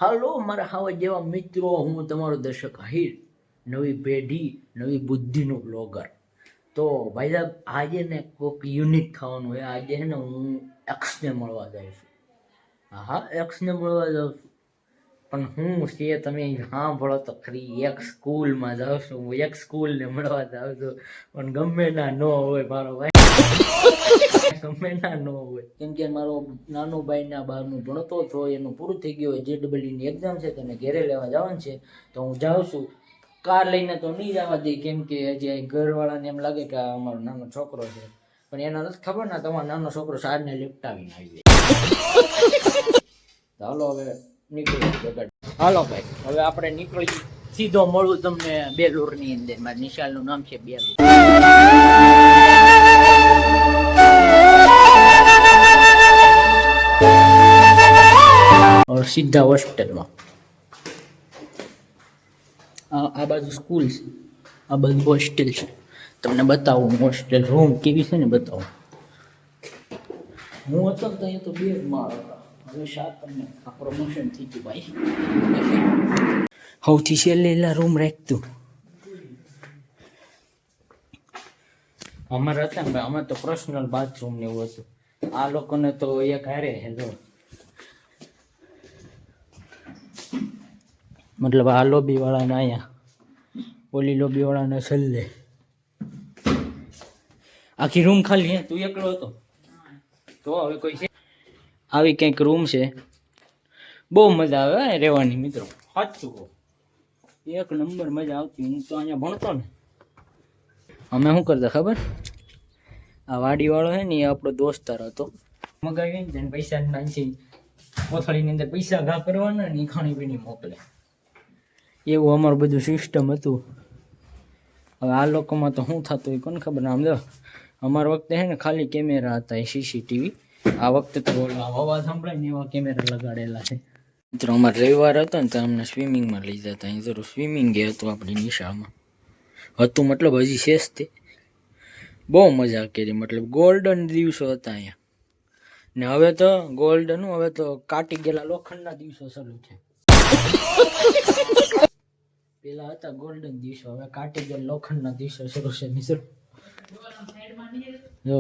હાલો મારા હાવા જેવા મિત્રો, હું તમારો દર્શક આહિર, નવી પેઢી નવી બુદ્ધિનો બ્લોગર. તો ભાઈ સાહેબ, આજે ને કોઈક યુનિક થવાનું છે. આજે છે ને હું એક્સને મળવા જાઉં છું. હા, એક્સને મળવા જાઉં છું, પણ હું છે તમે સાંભળો તો ખરી. એક સ્કૂલમાં જાઉં છું હું, એક સ્કૂલને મળવા જાઉં છું, પણ ગમે ના ન હોય મારો ભાઈ, ગમે ના ન હોય. કેમ કે મારો નાનો ભાઈ ના 12મું ભણતો હતો, એનું પૂરું થઈ ગયું. JEEની એક્ઝામ છે, તેને ઘેરે લેવા જવાનું છે, તો હું જાઉં છું. કાર લઈને તો નહીં જવા દે, કેમ કે હજી ઘરવાળાને એમ લાગે કે આ અમારો નાનો છોકરો છે, પણ એના નથી ખબર ને તમારો નાનો છોકરો સારને લિપટાવીને આવી જાય. હાલો હવે નીકળી. હાલો ભાઈ, હવે આપણે નીકળી. સીધો મળું તમને બેલુરની અંદર. મારા નિશાળનું નામ છે બેલુર. સીધા હોસ્ટેલમાં. આ બાજુ સ્કૂલ છે, આ બાજુ હોસ્ટેલ છે. તમને બતાવું હોસ્ટેલ રૂમ કેવી છે ને બતાવું. હું હતો તો અહીંયા તો 2 માળ હતા, હવે 7 આ પ્રમોશન થઈ ગયું ભાઈ. સૌથી છેલ્લે રૂમ રાખતું અમારે હતા ને, અમે તો પર્સનલ બાથરૂમ ને એવું હતું. આ લોકોને તો એક હારે હે જો, મતલબ આ લોબી વાળાને અહીંયા, ઓલી લોબી વાળાને છેલ્લે. આખી રૂમ ખાલી હે, તું એકલો હતો તો હવે કોઈ છે. આવી કંઈક રૂમ છે, બહુ મજા આવે રહેવાની મિત્રો, સાચું કહું, એક નંબર મજા આવતી. હું તો અહીંયા ભણતો ને, અમે શું કરતા ખબર, આ વાડીવાળો છે ને એ આપણો દોસ્તાર હતો. મગાવી ને તેને પૈસા નાખી કોથળીની અંદર પૈસા ઘા કરવાના ને એ ખાણી પીણી મોકલે, એવું અમારું બધું સિસ્ટમ હતું. હવે આ લોકોમાં તો શું થતું હોય કોને ખબર. આમ જો અમારા વખતે છે ને ખાલી કેમેરા હતા, એ CCTV. આ વખતે તો અવાજ સંભળાય ને એવા કેમેરા લગાડેલા છે. મિત્રો અમારે રવિવાર હતો ને તો અમને સ્વિમિંગમાં લઈ જતા. અહીં જરૂર સ્વિમિંગ એ હતું આપણી નિશાળમાં હતું, મતલબ હજી શેષ તે. બહુ મજા કરી, મતલબ ગોલ્ડન દિવસો હતા અહીંયા. ને હવે તો ગોલ્ડન, હવે તો કાટી ગયેલા લોખંડના દિવસો શરૂ છે. પેલા હતા ગોલ્ડન દિવસો, હવે કાટી ગયેલા લોખંડના દિવસો શરૂ છે. જો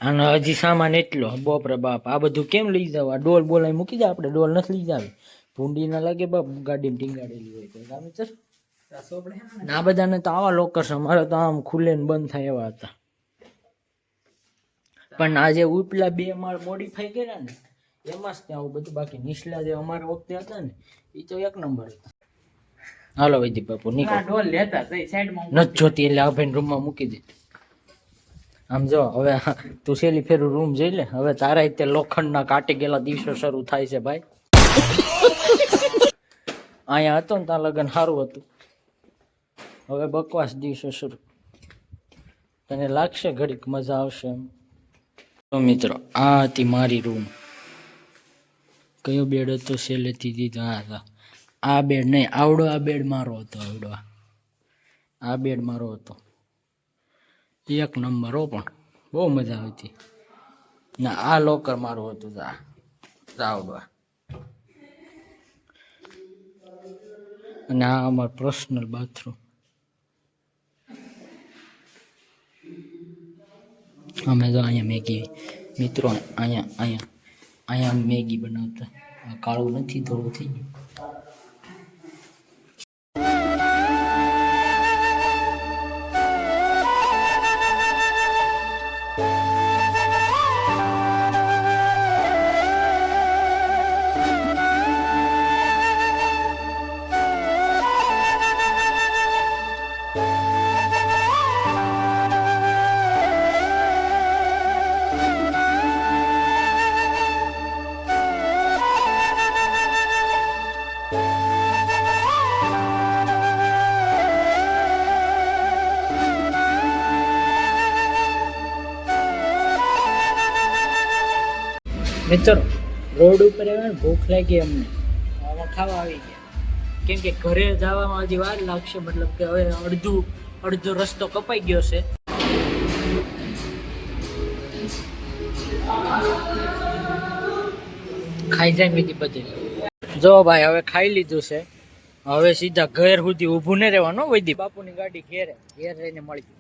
આનો હજી સામાન એટલો, બાપરે બાપ, આ બધું કેમ લઈ જાવ? આ ડોલ બોલાય મૂકી જાય, આપણે ડોલ નથી લઈ જાવી, ભૂંડી ના લાગે બાપ, ગાડીમાં ટીંગાડેલી હોય તો. આ બધાને તો આવા લોકર છે, અમારે તો આમ ખુલ્લે ને બંધ થાય એવા હતા. પણ આજે ઉપલા 2 માળ મોડીફાઈ કર્યા ને એમાં જ ત્યાં આવું બધું. બાકી નીચલા જે અમારા વખતે હતા ને એ તો એક નંબર હતા. હાલો વૈદિક બાપુ નીકળ, ડોલ લેતા નથી જોતી એટલે આ ભાઈ રૂમમાં મૂકી દે. આમ જો હવે તું છેલ્લી ફેરું રૂમ જઈ લે. હવે તારા તે લોખંડના કાટી ગયેલા દિવસો શરૂ થાય છે ભાઈ. અહીંયા હતો ને ત્યાં લગન સારું હતું, હવે બકવાસ દિવસો શરૂ. તને લાગશે ઘડીક મજા આવશે એમ. તો મિત્રો આ હતી મારી રૂમ. કયો બેડ હતો છેલ્લેથી દીધો? હા, આ બેડ નહીં, આવડો આ બેડ મારો હતો. આવડો આ બેડ મારો હતો, એક નંબર હો, પણ બહુ મજા આવતી. ના આ લોકર મારું હતું, આવડવા. અને આ અમારું પર્સનલ બાથરૂમ. અમે તો અહીંયા મેગી, મિત્રો અહીંયા મેગી બનાવતા. કાળું નથી, થોડું થઈ ગયું. મિત્રો રોડ ઉપર આવ્યા ને, ભૂખ લાગી અમને, આમાં ખાવા આવી ગયા. કેમ કે ઘરે જવામાં હજી વાર લાગશે, મતલબ કે હવે અડધો રસ્તો કપાઈ ગયો છે. ખાઈ જાય મેથી બધી. જો ભાઈ હવે ખાઈ લીધું છે, હવે સીધા ઘર સુધી ઊભું નહીં રહેવાનું, વૈદી બાપુની ગાડી ઘેર રહીને મળી.